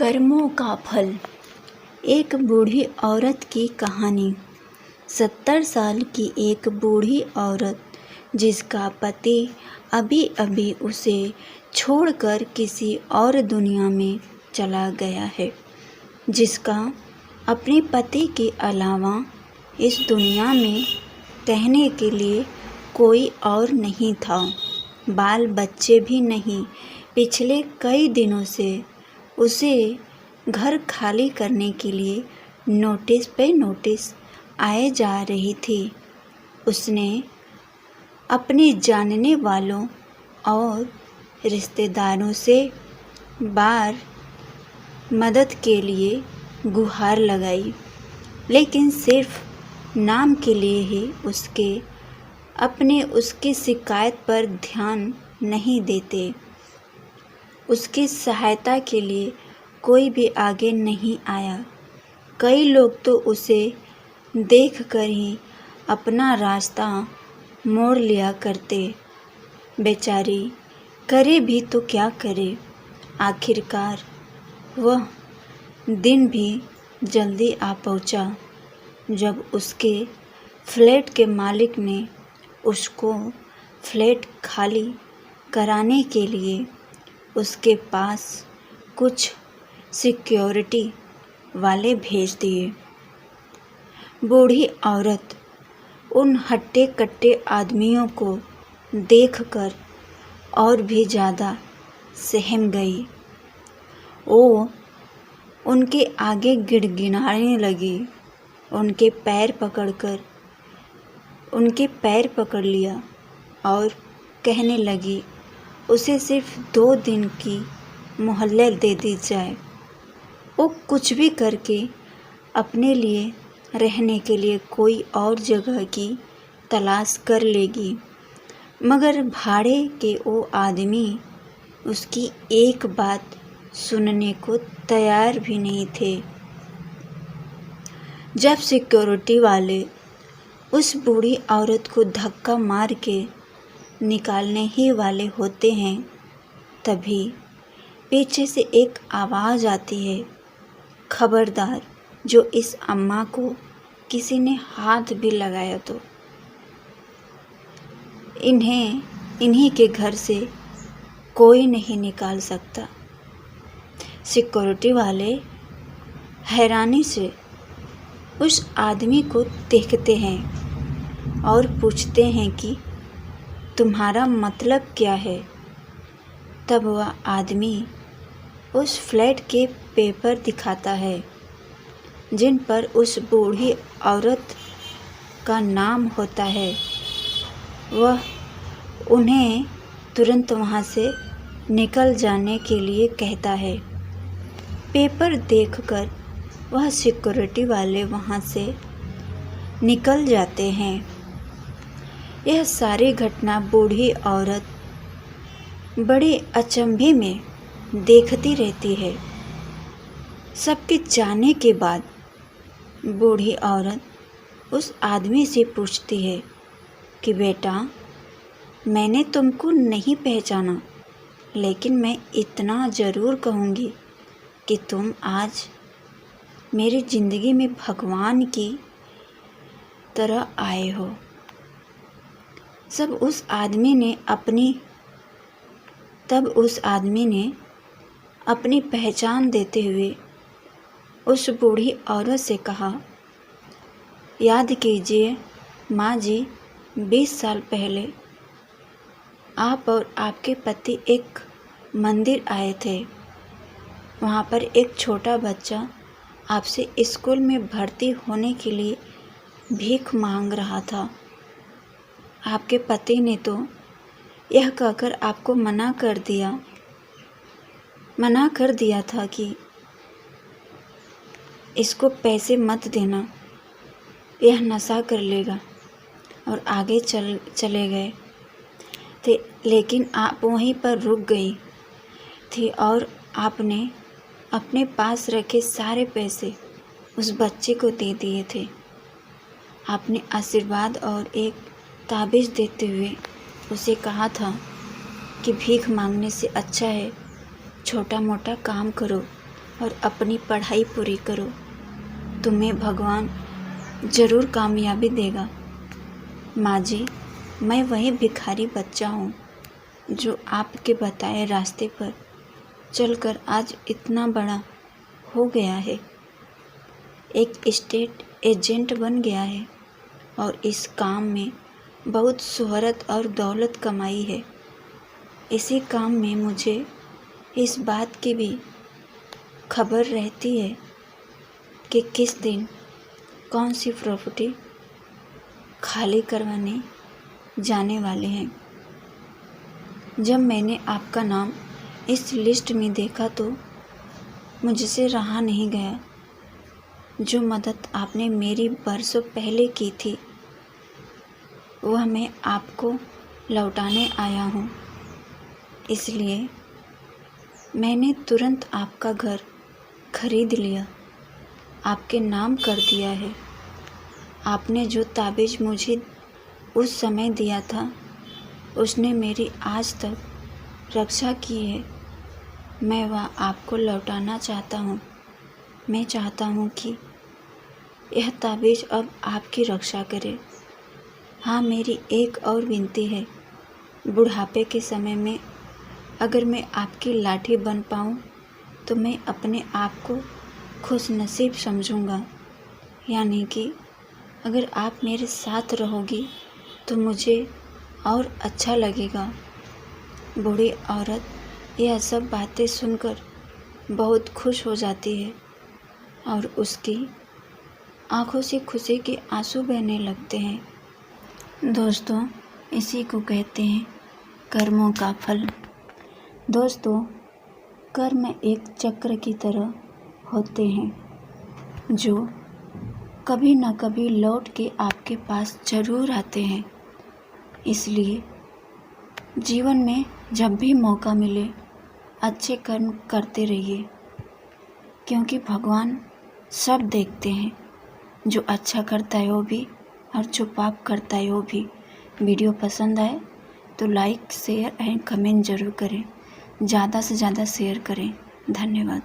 कर्मों का फल। एक बूढ़ी औरत की कहानी। 70 साल की एक बूढ़ी औरत जिसका पति अभी अभी उसे छोड़कर किसी और दुनिया में चला गया है, जिसका अपने पति के अलावा इस दुनिया में कहने के लिए कोई और नहीं था, बाल बच्चे भी नहीं। पिछले कई दिनों से उसे घर खाली करने के लिए नोटिस पे नोटिस आए जा रही थी। उसने अपने जानने वालों और रिश्तेदारों से बार मदद के लिए गुहार लगाई, लेकिन सिर्फ नाम के लिए ही उसकी शिकायत पर ध्यान नहीं देते। उसकी सहायता के लिए कोई भी आगे नहीं आया। कई लोग तो उसे देखकर ही अपना रास्ता मोड़ लिया करते। बेचारी करे भी तो क्या करे। आखिरकार वह दिन भी जल्दी आ पहुंचा जब उसके फ्लैट के मालिक ने उसको फ्लैट खाली कराने के लिए उसके पास कुछ सिक्योरिटी वाले भेज दिए। बूढ़ी औरत उन हट्टे कट्टे आदमियों को देखकर और भी ज़्यादा सहम गई। वो उनके आगे गिड़गिड़ाने लगी, उनके पैर पकड़ लिया और कहने लगी, उसे सिर्फ 2 दिन की मोहलत दे दी जाए। वो कुछ भी करके अपने लिए रहने के लिए कोई और जगह की तलाश कर लेगी। मगर भाड़े के वो आदमी उसकी एक बात सुनने को तैयार भी नहीं थे। जब सिक्योरिटी वाले उस बूढ़ी औरत को धक्का मार के निकालने ही वाले होते हैं, तभी पीछे से एक आवाज़ आती है, खबरदार, जो इस अम्मा को किसी ने हाथ भी लगाया तो इन्हीं के घर से कोई नहीं निकाल सकता। सिक्योरिटी वाले हैरानी से उस आदमी को देखते हैं और पूछते हैं कि तुम्हारा मतलब क्या है। तब वह आदमी उस फ्लैट के पेपर दिखाता है जिन पर उस बूढ़ी औरत का नाम होता है। वह उन्हें तुरंत वहाँ से निकल जाने के लिए कहता है। पेपर देखकर वह सिक्योरिटी वाले वहाँ से निकल जाते हैं। यह सारी घटना बूढ़ी औरत बड़े अचंभे में देखती रहती है। सबके जाने के बाद बूढ़ी औरत उस आदमी से पूछती है कि बेटा, मैंने तुमको नहीं पहचाना, लेकिन मैं इतना ज़रूर कहूँगी कि तुम आज मेरी ज़िंदगी में भगवान की तरह आए हो। तब उस आदमी ने अपनी पहचान देते हुए उस बूढ़ी औरत से कहा, याद कीजिए माँ जी, 20 साल पहले आप और आपके पति एक मंदिर आए थे। वहाँ पर एक छोटा बच्चा आपसे स्कूल में भर्ती होने के लिए भीख मांग रहा था। आपके पति ने तो यह कहकर आपको मना कर दिया था कि इसको पैसे मत देना, यह नशा कर लेगा, और आगे चले गए थे। लेकिन आप वहीं पर रुक गई थी और आपने अपने पास रखे सारे पैसे उस बच्चे को दे दिए थे। आपने आशीर्वाद और एक ताबीज़ देते हुए उसे कहा था कि भीख मांगने से अच्छा है छोटा मोटा काम करो और अपनी पढ़ाई पूरी करो। तुम्हें भगवान ज़रूर कामयाबी देगा। माँ जी, मैं वही भिखारी बच्चा हूँ जो आपके बताए रास्ते पर चलकर आज इतना बड़ा हो गया है, एक स्टेट एजेंट बन गया है और इस काम में बहुत शोहरत और दौलत कमाई है। इसी काम में मुझे इस बात की भी खबर रहती है कि किस दिन कौन सी प्रॉपर्टी खाली करवाने जाने वाले हैं। जब मैंने आपका नाम इस लिस्ट में देखा तो मुझसे रहा नहीं गया। जो मदद आपने मेरी बरसों पहले की थी वह मैं आपको लौटाने आया हूँ। इसलिए मैंने तुरंत आपका घर खरीद लिया, आपके नाम कर दिया है। आपने जो ताबीज़ मुझे उस समय दिया था उसने मेरी आज तक रक्षा की है। मैं वह आपको लौटाना चाहता हूँ। मैं चाहता हूँ कि यह ताबीज़ अब आपकी रक्षा करे। हाँ, मेरी एक और विनती है। बुढ़ापे के समय में अगर मैं आपकी लाठी बन पाऊँ तो मैं अपने आप को खुशनसीब समझूँगा। यानी कि अगर आप मेरे साथ रहोगी तो मुझे और अच्छा लगेगा। बूढ़ी औरत यह सब बातें सुनकर बहुत खुश हो जाती है और उसकी आंखों से खुशी के आंसू बहने लगते हैं। दोस्तों, इसी को कहते हैं कर्मों का फल। दोस्तों, कर्म एक चक्र की तरह होते हैं जो कभी न कभी लौट के आपके पास ज़रूर आते हैं। इसलिए जीवन में जब भी मौका मिले अच्छे कर्म करते रहिए, क्योंकि भगवान सब देखते हैं। जो अच्छा करता है वो भी और जो पाप करता है वो भी। वीडियो पसंद आए तो लाइक, शेयर एंड कमेंट ज़रूर करें। ज़्यादा से ज़्यादा शेयर करें। धन्यवाद।